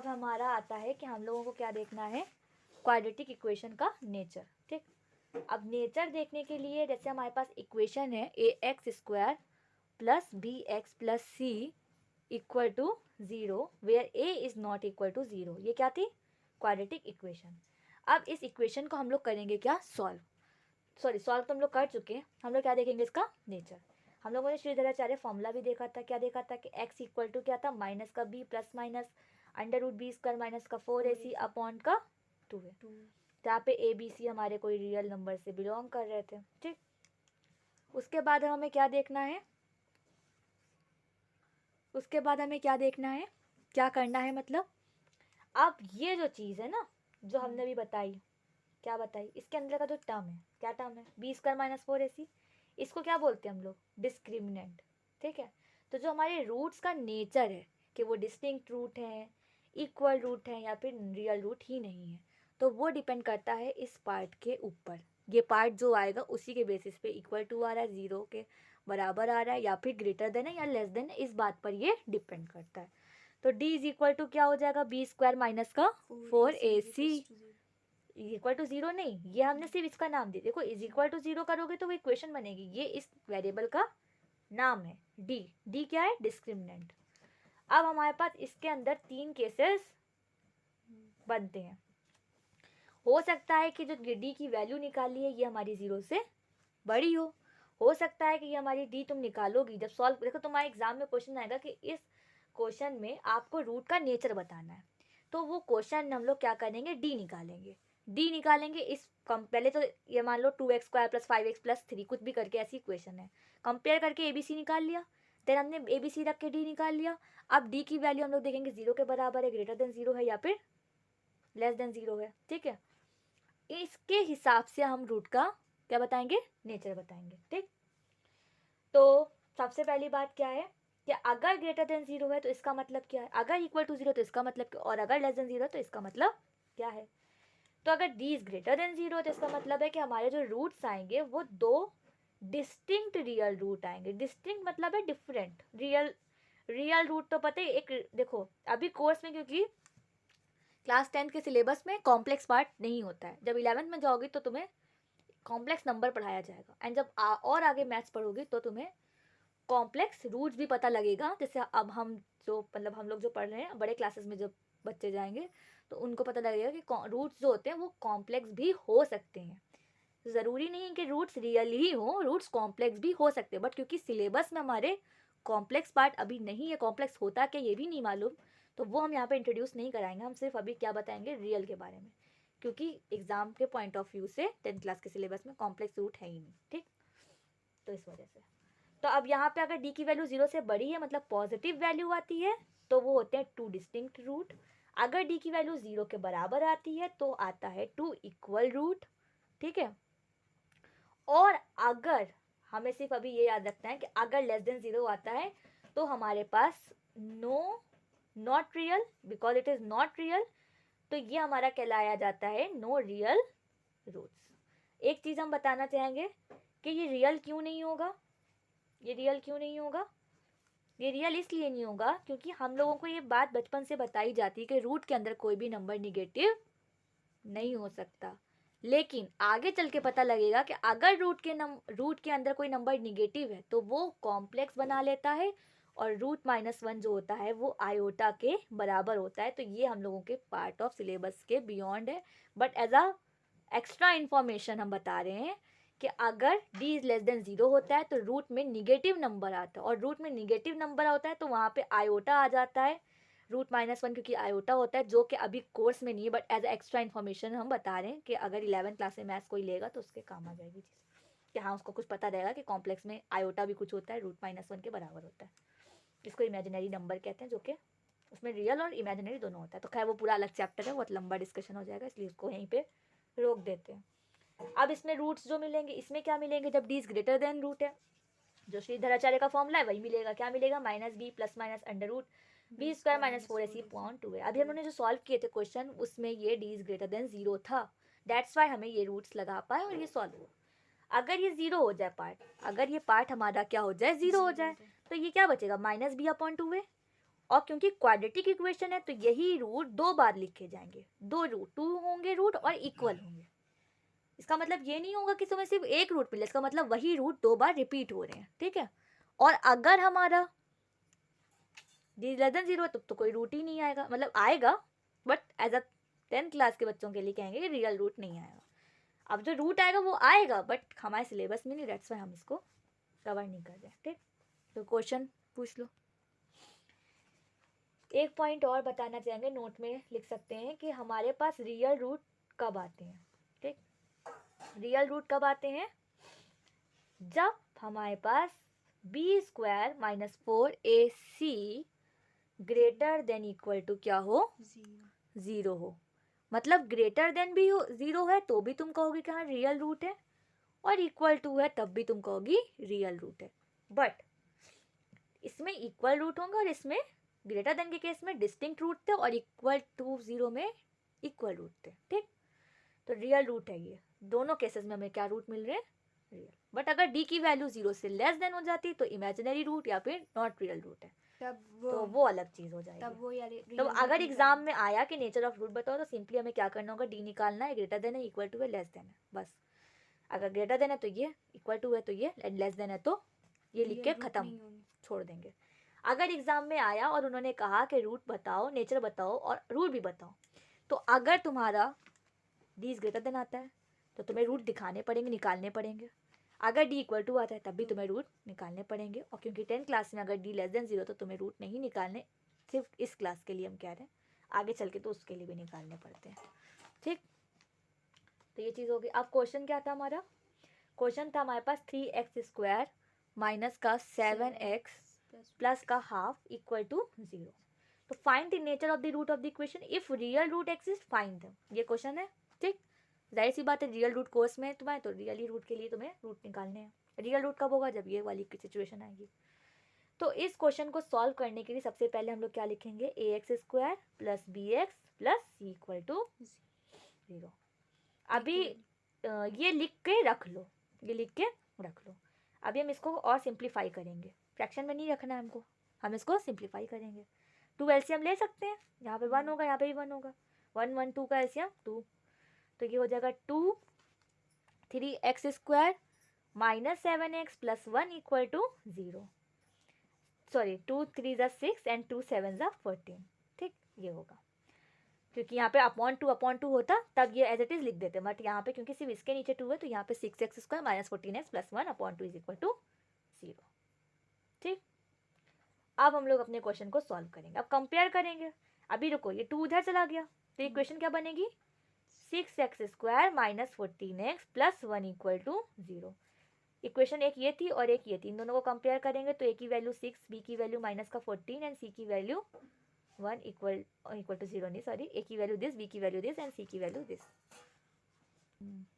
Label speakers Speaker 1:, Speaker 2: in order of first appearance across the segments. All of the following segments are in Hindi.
Speaker 1: अब हमारा आता है कि हम लोगों को क्या देखना है, क्वाड्रेटिक इक्वेशन का नेचर। ठीक, अब नेचर देखने के लिए जैसे हमारे पास इक्वेशन है ax² plus bx plus c equal to 0 where a is not equal to 0, ये क्या थी, क्वाड्रेटिक इक्वेशन। अब इस इक्वेशन को हम लोग करेंगे क्या, सॉल्व तो हम लोग कर चुके हैं, हम लोग क्या देखेंगे, इसका नेचर। हम लोगों ने श्रीधराचार्य फॉर्मूला भी देखा था, क्या देखा था कि x इक्वल टू क्या था, माइनस का b plus minus √b² minus का 4ac अपॉन का 2 है, जहाँ पे a b c हमारे कोई रियल नंबर से बिलोंग कर रहे थे। ठीक, उसके बाद हमें क्या देखना है, उसके बाद हमें क्या देखना है, क्या करना है, मतलब अब ये जो चीज़ है ना, जो हमने भी बताई, क्या बताई, इसके अंदर का जो टर्म है, क्या टर्म है, b² माइनस 4ac, इसको क्या बोलते हैं हम लोग, डिस्क्रिमिनेंट। ठीक है, तो जो हमारे रूट्स का नेचर है कि वो डिस्टिंक्ट रूट है, इक्वल रूट है या फिर रियल रूट ही नहीं है, तो वो डिपेंड करता है इस पार्ट के ऊपर। ये पार्ट जो आएगा उसी के बेसिस पे इक्वल टू आ रहा है, 0 के बराबर आ रहा है या फिर ग्रेटर देन है या लेस देन है, इस बात पर ये डिपेंड करता है। तो d इज इक्वल टू क्या हो जाएगा, b² माइनस का 4ac इक्वल टू 0 नहीं, ये हमने सिर्फ इसका नाम दिया, देखो इज इक्वल टू 0 करोगे तो वो इक्वेशन बनेगी, ये इस वेरिएबल का नाम है d क्या है, डिस्क्रिमिनेंट। अब हमारे पास इसके अंदर 3 केसेस बनते हैं। हो सकता है कि जो d की वैल्यू निकाली है ये हमारी 0 से बड़ी हो सकता है कि ये हमारी d तुम निकालोगी जब सॉल्व, देखो तुम्हारे एग्जाम में क्वेश्चन आएगा कि इस क्वेश्चन में आपको रूट का नेचर बताना है, तो वो क्वेश्चन हम लोग क्या करेंगे, d निकालेंगे इस पहले तो ये मान लो 2x² प्लस 5x प्लस 3 कुछ भी करके ऐसी इक्वेशन है, कंपेयर करके ABC निकाल लिया, देन हमने ABC रख के d निकाल लिया। अब d की वैल्यू हम लोग देखेंगे 0 के बराबर है, ग्रेटर देन 0 है या फिर लेस देन 0 है। ठीक है, इसके हिसाब से हम रूट का क्या बताएंगे, नेचर बताएंगे। ठीक, तो सबसे पहली बात क्या है कि अगर ग्रेटर देन 0 है तो इसका मतलब क्या है, अगर इक्वल टू 0 तो इसका मतलब क्या, और अगर लेस देन 0 तो इसका मतलब क्या है। तो अगर d इज ग्रेटर देन 0 तो इसका मतलब है कि हमारे जो रूट्स आएंगे वो 2 डिस्टिंक्ट रियल रूट आएंगे। डिस्टिंक्ट मतलब है डिफरेंट, रियल रूट तो पता ही, एक देखो अभी कोर्स में क्योंकि क्लास 10 के सिलेबस में कॉम्प्लेक्स पार्ट नहीं होता है, जब 11th में जाओगी तो तुम्हें कॉम्प्लेक्स नंबर पढ़ाया जाएगा, एंड जब और आगे मैथ्स पढ़ोगी तो तुम्हें कॉम्प्लेक्स रूट्स भी पता लगेगा। जैसे अब हम जो मतलब हम लोग जो पढ़ रहे हैं बड़े क्लासेस में जब बच्चे जाएंगे तो उनको पता लगेगा कि रूट्स जो होते हैं वो कॉम्प्लेक्स भी हो सकते हैं, ज़रूरी नहीं है कि रूट्स रियल ही हो, रूट्स कॉम्प्लेक्स भी हो सकते हैं, बट क्योंकि सिलेबस में हमारे कॉम्प्लेक्स पार्ट अभी नहीं है, कॉम्प्लेक्स होता क्या ये भी नहीं मालूम, तो वो हम यहाँ पे इंट्रोड्यूस नहीं कराएंगे, हम सिर्फ अभी क्या बताएंगे, रियल के बारे में, क्योंकि एग्जाम के पॉइंट ऑफ व्यू से 10th क्लास के सिलेबस में कॉम्प्लेक्स रूट है ही नहीं। ठीक, तो इस वजह से तो अब यहाँ पे अगर d की वैल्यू 0 से बड़ी है मतलब पॉजिटिव वैल्यू आती है तो वो होते हैं 2 डिस्टिंक्ट रूट। अगर d की वैल्यू 0 के बराबर आती है तो आता है 2 इक्वल रूट। ठीक है, और अगर हमें सिर्फ अभी ये याद रखना है कि अगर लेस देन 0 आता है तो हमारे पास not real, because it is not real, तो ये हमारा कहलाया जाता है नो रियल रूट्स। एक चीज हम बताना चाहेंगे कि ये रियल क्यों नहीं होगा, ये रियल क्यों नहीं होगा, ये रियल इसलिए नहीं होगा क्योंकि हम लोगों को ये बात बचपन से बताई जाती है कि रूट के अंदर कोई भी नंबर निगेटिव नहीं हो सकता, लेकिन आगे चल के पता लगेगा कि अगर रूट के अंदर कोई नंबर निगेटिव है तो वो कॉम्प्लेक्स बना लेता है और √-1 जो होता है वो आयोटा के बराबर होता है। तो ये हम लोगों के पार्ट ऑफ सिलेबस के बियॉन्ड है, but as a extra information हम बता रहे हैं कि अगर d इज लेस देन 0 होता है तो रूट में निगेटिव नंबर आता है, और रूट में निगेटिव नंबर होता है तो वहाँ पे आयोटा आ जाता है, √-1 क्योंकि आयोटा होता है, जो कि अभी कोर्स में नहीं है, बट एज एक्स्ट्रा इन्फॉर्मेशन हम बता रहे हैं कि अगर 11th क्लास में मैथ्स कोई लेगा तो उसके काम आ जाएगी चीज़ कि हाँ उसको कुछ पता रहेगा कि कॉम्प्लेक्स में आयोटा भी कुछ होता है, √-1 के बराबर होता है। इसको इमेजिनरी नंबर कहते हैं, जो कि उसमें रियल और इमेजिनरी दोनों होता है। तो खैर वो पूरा अलग चैप्टर है, बहुत लंबा डिस्कशन हो जाएगा, इसलिए उसको यहीं पे रोक देते हैं। अब इसमें रूट्स जो मिलेंगे, इसमें क्या मिलेंगे, जब d is greater than root है, जो श्रीधराचार्य का फॉर्मूला है वही मिलेगा, क्या मिलेगा, -b plus minus √b² minus 4ac/2 है। अभी हम लोगों ने जो सॉल्व किए थे क्वेश्चन उसमें ये d इज ग्रेटर देन 0 था, दैट्स वाई हमें ये रूट्स लगा पाए और ये सॉल्व हुआ। अगर ये 0 हो जाए पार्ट, अगर ये पार्ट हमारा क्या हो जाए, 0 हो जाए, तो ये क्या बचेगा, -b/2 है, और क्योंकि क्वाड्रेटिक इक्वेशन है तो यही रूट 2 बार लिखे जाएंगे, 2 रूट, 2 होंगे रूट और इक्वल होंगे। इसका मतलब ये नहीं होगा कि तुम्हें सिर्फ एक रूट मिले, इसका मतलब वही रूट 2 बार रिपीट हो रहे हैं, ठीक है। और अगर हमारा d लेस देन 0 तब तो कोई रूट ही नहीं आएगा, मतलब आएगा but as a 10th class के बच्चों के लिए कहेंगे कि रियल रूट नहीं आएगा। अब जो रूट आएगा वो आएगा बट हमारे सिलेबस में नहीं, दैट्स व्हाई हम इसको कवर नहीं कर रहे, ठीक। तो क्वेश्चन पूछ लो। एक पॉइंट और बताना चाहेंगे, नोट में लिख सकते हैं कि हमारे पास रियल रूट कब आते हैं, ठीक। रियल रूट कब आते हैं? जब हमारे पास b² minus 4ac greater than equal to क्या हो? 0 हो। मतलब ग्रेटर देन भी 0 है तो भी तुम कहोगे कि हाँ रियल रूट है, और इक्वल टू है तब भी तुम कहोगी रियल रूट है। बट इसमें इक्वल रूट होंगे और इसमें ग्रेटर देन के केस में डिस्टिंक्ट रूट थे और इक्वल टू 0 में इक्वल रूट थे, ठीक। तो रियल रूट है ये, दोनों केसेस में हमें क्या रूट मिल रहे हैं? रियल। बट अगर d की वैल्यू 0 से लेस देन हो जाती तो इमेजिनरी रूट या फिर नॉट रियल रूट है, तो वो अलग चीज हो जाएगी। तो अगर एग्जाम में आया कि नेचर ऑफ रूट बताओ तो सिंपली हमें क्या करना होगा? d निकालना है, ग्रेटर देन है, इक्वल टू है, लेस देन है, बस। अगर ग्रेटर देन है तो ये, इक्वल टू है तो ये, लेस देन है तो ये लिख के खत्म छोड़ देंगे। अगर एग्जाम में आया और उन्होंने कहा कि रूट बताओ, नेचर बताओ और रूट भी बताओ, तो अगर तुम्हारा d ग्रेटर देन आता है तो तुम्हें रूट दिखाने पड़ेंगे, निकालने पड़ेंगे। अगर d इक्वल टू आता है तब भी तुम्हें रूट निकालने पड़ेंगे। और क्योंकि 10th क्लास में अगर d लेस देन 0 तो तुम्हें रूट नहीं निकालने, सिर्फ इस क्लास के लिए हम कह रहे हैं, आगे चल के तो उसके लिए भी निकालने पड़ते हैं, ठीक। तो ये चीज़ होगी। अब क्वेश्चन क्या था हमारा? क्वेश्चन था हमारे पास 3x² माइनस का 7x प्लस का हाफ इक्वल टू 0। तो find the nature of the root of the equation if real root exist, find them, ये क्वेश्चन है, ठीक। जाहिर सी बात है रियल रूट कोर्स में तुम्हें, तो रियली रूट के लिए तुम्हें रूट निकालने हैं। रियल रूट कब होगा? जब ये वाली की सिचुएशन आएगी। तो इस क्वेश्चन को सॉल्व करने के लिए सबसे पहले हम लोग क्या लिखेंगे? ax² plus bx plus c equal to 0। अभी ये लिख के रख लो, ये लिख के रख लो। अभी हम इसको और सिंप्लीफाई करेंगे, फ्रैक्शन में नहीं रखना है हमको, हम इसको सिंप्लीफाई करेंगे। 2 एलसीएम ले सकते हैं, यहाँ पे 1 होगा, यहाँ पे भी 1 होगा, 1 1 2 का एलसीएम 2, तो ये हो जाएगा 2 3x² minus 7x plus 1 equal to 0। Sorry 2 3 ज़ा 6 एंड 2 7 ज़ा 14, ठीक। ये होगा, क्योंकि यहाँ पे अपॉन टू होता तब ये एज इट इज लिख देते, बट यहाँ पे क्योंकि सिर्फ इसके नीचे 2 है तो यहाँ पे 6x² minus 14x plus 1 upon 2 is equal to 0, ठीक। अब हम लोग अपने क्वेश्चन को सॉल्व करेंगे, अब कंपेयर करेंगे। अभी रुको, ये 2 उधर चला गया तो इक्वेशन क्या बनेगी? 6x² minus 14x plus 1 equal to 0। Equation एक ये थी और एक ये थी, इन दोनों को कंपेयर करेंगे तो a की वैल्यू 6, b की वैल्यू माइनस का 14 एंड c की वैल्यू 1 इक्वल टू 0 नहीं, सॉरी, a की वैल्यू दिस, b की वैल्यू दिस एंड c की वैल्यू दिस।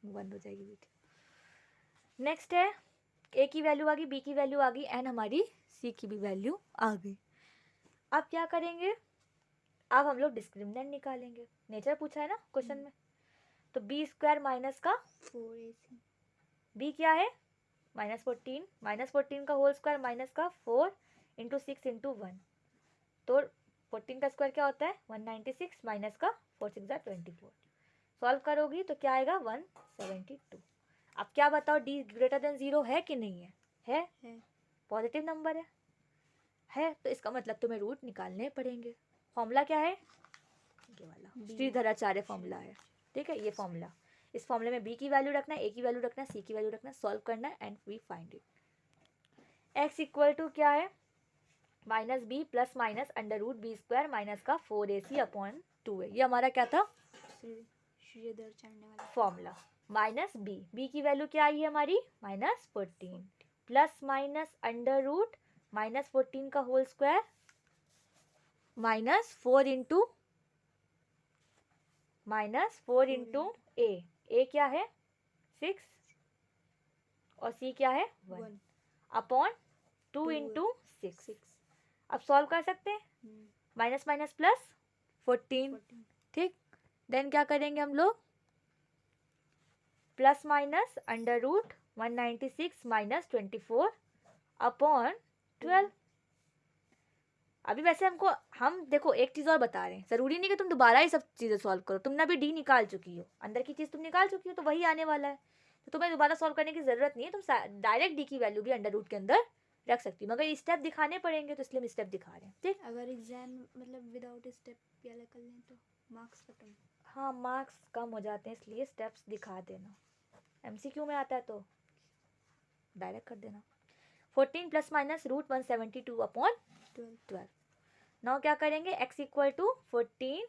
Speaker 1: बंद हो जाएगी वीडियो। नेक्स्ट है a की वैल्यू आ गई, b की वैल्यू आ गई एंड हमारी c की भी वैल्यू आ गई। अब क्या करेंगे? अब हम लोग डिस्क्रिमिनेंट निकालेंगे, नेचर पूछा है ना क्वेश्चन में। तो b² माइनस का 4ac, b क्या है? -14 का होल स्क्वायर माइनस का 4 इंटू 6 इंटू 1, तो 14 का स्क्वायर क्या होता है? 196 माइनस का 4 6 ज़ा 24। सॉल्व करोगी तो क्या आएगा? 172। अब क्या बताओ, d ग्रेटर देन 0 है कि नहीं है? है। पॉजिटिव नंबर है तो इसका मतलब तुम्हें रूट निकालने पड़ेंगे। फॉर्मूला क्या है? ये वाला श्रीधराचार्य फॉर्मूला है, ठीक है। ये फॉर्मूला, इस फॉर्मूले में b की वैल्यू रखना है, a की वैल्यू रखना है, c की वैल्यू रखना है, सॉल्व करना है and we find it. x equal to क्या है? Minus b plus minus under root b² minus का 4ac अपॉन 2 है। ये हमारा क्या था? फॉर्मूला। माइनस b की वैल्यू क्या आई है हमारी? -14 प्लस माइनस अंडर रूट -14 का होल स्क्वायर -4 इंटू a क्या है? 6 और c क्या है? 1 अपॉन 2 इंटू 6। अब सॉल्व कर सकते हैं, माइनस माइनस प्लस 14, ठीक। देन क्या करेंगे हम लोग? Plus minus under root 196 minus 24 upon 12। अभी वैसे हम देखो एक चीज़ और बता रहे हैं, ज़रूरी नहीं कि तुम दोबारा ही सब चीज़ें सॉल्व करो, तुमने अभी डी निकाल चुकी हो, अंदर की चीज़ तुम निकाल चुकी हो तो वही आने वाला है, तो तुम्हें दोबारा सॉल्व करने की ज़रूरत नहीं है, तुम डायरेक्ट डी की वैल्यू भी अंडर रूट के अंदर रख सकती हो, मगर स्टेप दिखाने पड़ेंगे तो इसलिए हम स्टेप दिखा रहे हैं। ठीक,
Speaker 2: अगर एग्जाम मतलब विदाउट स्टेप वाला कर लें तो मार्क्स खत्म।
Speaker 1: हाँ मार्क्स कम हो जाते हैं, इसलिए स्टेप्स दिखा देना, MCQ में आता है तो डायरेक्ट कर देना। 14 plus minus root 172 upon 12। Now क्या करेंगे, x equal to 14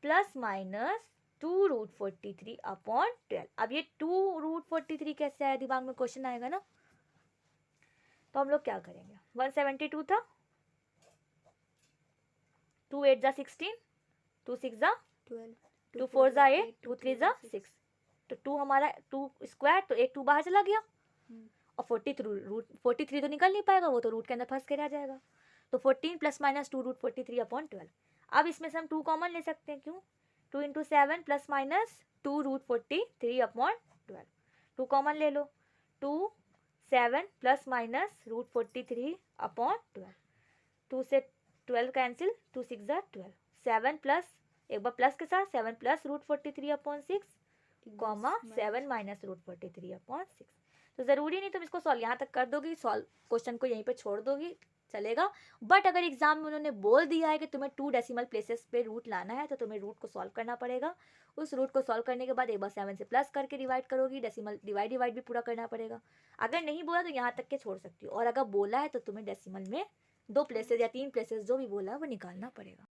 Speaker 1: plus minus 2 root 43 upon 12। अब ये 2 रूट 43 कैसे आया, दिमाग में क्वेश्चन आएगा ना, तो हम लोग क्या करेंगे, 172 था, 2 8 जा 16, 2 6 जा
Speaker 2: 12,
Speaker 1: 2 4 जा 8, 2 3 जा 6, तो 2 हमारा 2 स्क्वायर, तो एक 2 बाहर चला गया, और 43 तो निकल नहीं पाएगा, वो तो रूट के अंदर फंस के रह जाएगा, तो 14 प्लस माइनस 2 रूट 43 अपॉन 12। अब इसमें से हम 2 कॉमन ले सकते हैं, क्यों, 2 into 7 plus minus 2 root 43 upon 12, 2 common ले लो, 2 7 प्लस माइनस रूट 43 अपॉन 12, 2 से 12 कैंसिल, 2 6 जा 12, 7 प्लस एक बार प्लस के साथ 7 plus root 43 upon 6 comma 7 minus root 43 upon 6। तो ज़रूरी नहीं तुम इसको सॉल्व यहाँ तक कर दोगी, सॉल्व क्वेश्चन को यहीं पे छोड़ दोगी, चलेगा, बट अगर एग्जाम में उन्होंने बोल दिया है कि तुम्हें 2 डेसिमल प्लेसेस पे रूट लाना है तो तुम्हें रूट को सॉल्व करना पड़ेगा, उस रूट को सॉल्व करने के बाद एक बार 7 से प्लस करके डिवाइड करोगी, डेसिमल डिवाइड भी पूरा करना पड़ेगा। अगर नहीं बोला तो यहाँ तक के छोड़ सकती हो, और अगर बोला है तो तुम्हें डेसिमल में 2 प्लेसेस या 3 प्लेसेस जो भी बोला है वो निकालना पड़ेगा।